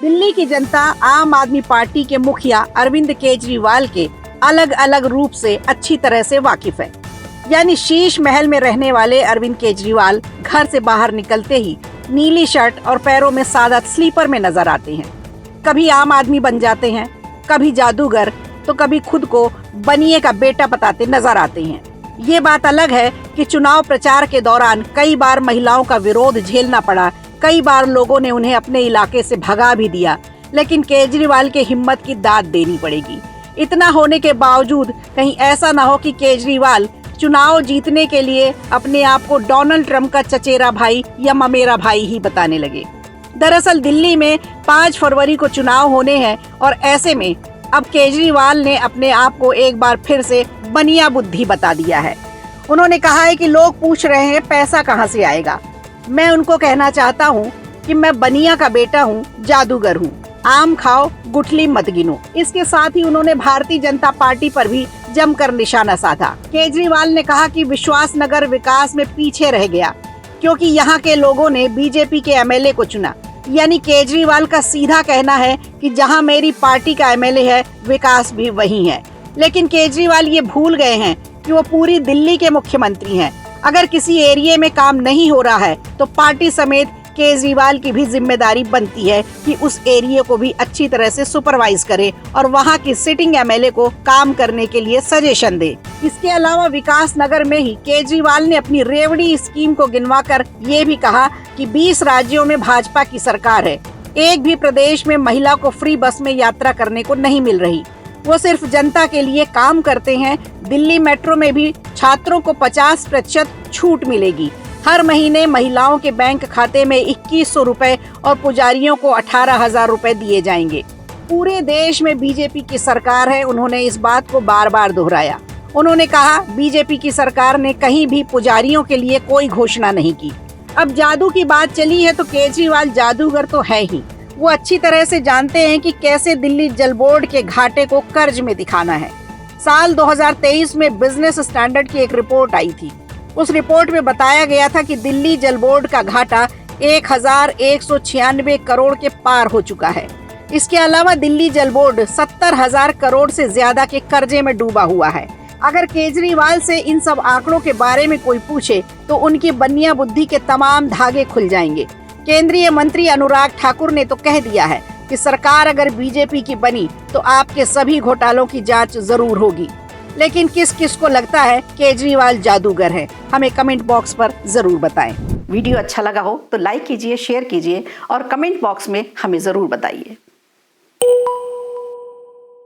दिल्ली की जनता आम आदमी पार्टी के मुखिया अरविंद केजरीवाल के अलग अलग रूप से अच्छी तरह से वाकिफ है। यानी शीश महल में रहने वाले अरविंद केजरीवाल घर से बाहर निकलते ही नीली शर्ट और पैरों में सादा स्लीपर में नजर आते हैं। कभी आम आदमी बन जाते हैं, कभी जादूगर, तो कभी खुद को बनिए का बेटा बताते नजर आते हैं। ये बात अलग है कि चुनाव प्रचार के दौरान कई बार महिलाओं का विरोध झेलना पड़ा, कई बार लोगों ने उन्हें अपने इलाके से भगा भी दिया, लेकिन केजरीवाल के हिम्मत की दाद देनी पड़ेगी। इतना होने के बावजूद कहीं ऐसा ना हो कि केजरीवाल चुनाव जीतने के लिए अपने आप को डोनाल्ड ट्रंप का चचेरा भाई या ममेरा भाई ही बताने लगे। दरअसल दिल्ली में 5 फरवरी को चुनाव होने हैं और ऐसे में अब केजरीवाल ने अपने आप को एक बार फिर से बनिया बुद्धि बता दिया है। उन्होंने कहा है कि लोग पूछ रहे हैं पैसा कहां से आएगा। मैं उनको कहना चाहता हूं कि मैं बनिया का बेटा हूं, जादूगर हूं। आम खाओ, गुठली मत गिनो। इसके साथ ही उन्होंने भारतीय जनता पार्टी पर भी जमकर निशाना साधा। केजरीवाल ने कहा कि विश्वास नगर विकास में पीछे रह गया क्योंकि यहाँ के लोगों ने बीजेपी के एमएलए को चुना। यानी केजरीवाल का सीधा कहना है कि जहाँ मेरी पार्टी का एमएलए है, विकास भी वही है। लेकिन केजरीवाल ये भूल गए हैं कि वो पूरी दिल्ली के मुख्यमंत्री हैं। अगर किसी एरिया में काम नहीं हो रहा है तो पार्टी समेत केजरीवाल की भी जिम्मेदारी बनती है कि उस एरिया को भी अच्छी तरह से सुपरवाइज करे और वहां की सिटिंग एमएलए को काम करने के लिए सजेशन दे। इसके अलावा विकास नगर में ही केजरीवाल ने अपनी रेवड़ी स्कीम को गिनवाकर ये भी कहा कि 20 राज्यों में भाजपा की सरकार है, एक भी प्रदेश में महिला को फ्री बस में यात्रा करने को नहीं मिल रही। वो सिर्फ जनता के लिए काम करते हैं। दिल्ली मेट्रो में भी छात्रों को 50% छूट मिलेगी। हर महीने महिलाओं के बैंक खाते में 2100 रुपए और पुजारियों को 18,000 रुपए दिए जाएंगे। पूरे देश में बीजेपी की सरकार है, उन्होंने इस बात को बार बार दोहराया। उन्होंने कहा बीजेपी की सरकार ने कहीं भी पुजारियों के लिए कोई घोषणा नहीं की। अब जादू की बात चली है तो केजरीवाल जादूगर तो है ही। वो अच्छी तरह से जानते हैं कि कैसे दिल्ली जल बोर्ड के घाटे को कर्ज में दिखाना है। साल 2023 में बिजनेस स्टैंडर्ड की एक रिपोर्ट आई थी। उस रिपोर्ट में बताया गया था कि दिल्ली जल बोर्ड का घाटा 1196 करोड़ के पार हो चुका है। इसके अलावा दिल्ली जल बोर्ड 70,000 करोड़ से ज्यादा के कर्जे में डूबा हुआ है। अगर केजरीवाल से इन सब आंकड़ों के बारे में कोई पूछे तो उनकी बनिया बुद्धि के तमाम धागे खुल जाएंगे। केंद्रीय मंत्री अनुराग ठाकुर ने तो कह दिया है कि सरकार अगर बीजेपी की बनी तो आपके सभी घोटालों की जांच जरूर होगी। लेकिन किस किस को लगता है केजरीवाल जादूगर है, हमें कमेंट बॉक्स पर जरूर बताएं। वीडियो अच्छा लगा हो तो लाइक कीजिए, शेयर कीजिए और कमेंट बॉक्स में हमें जरूर बताइए।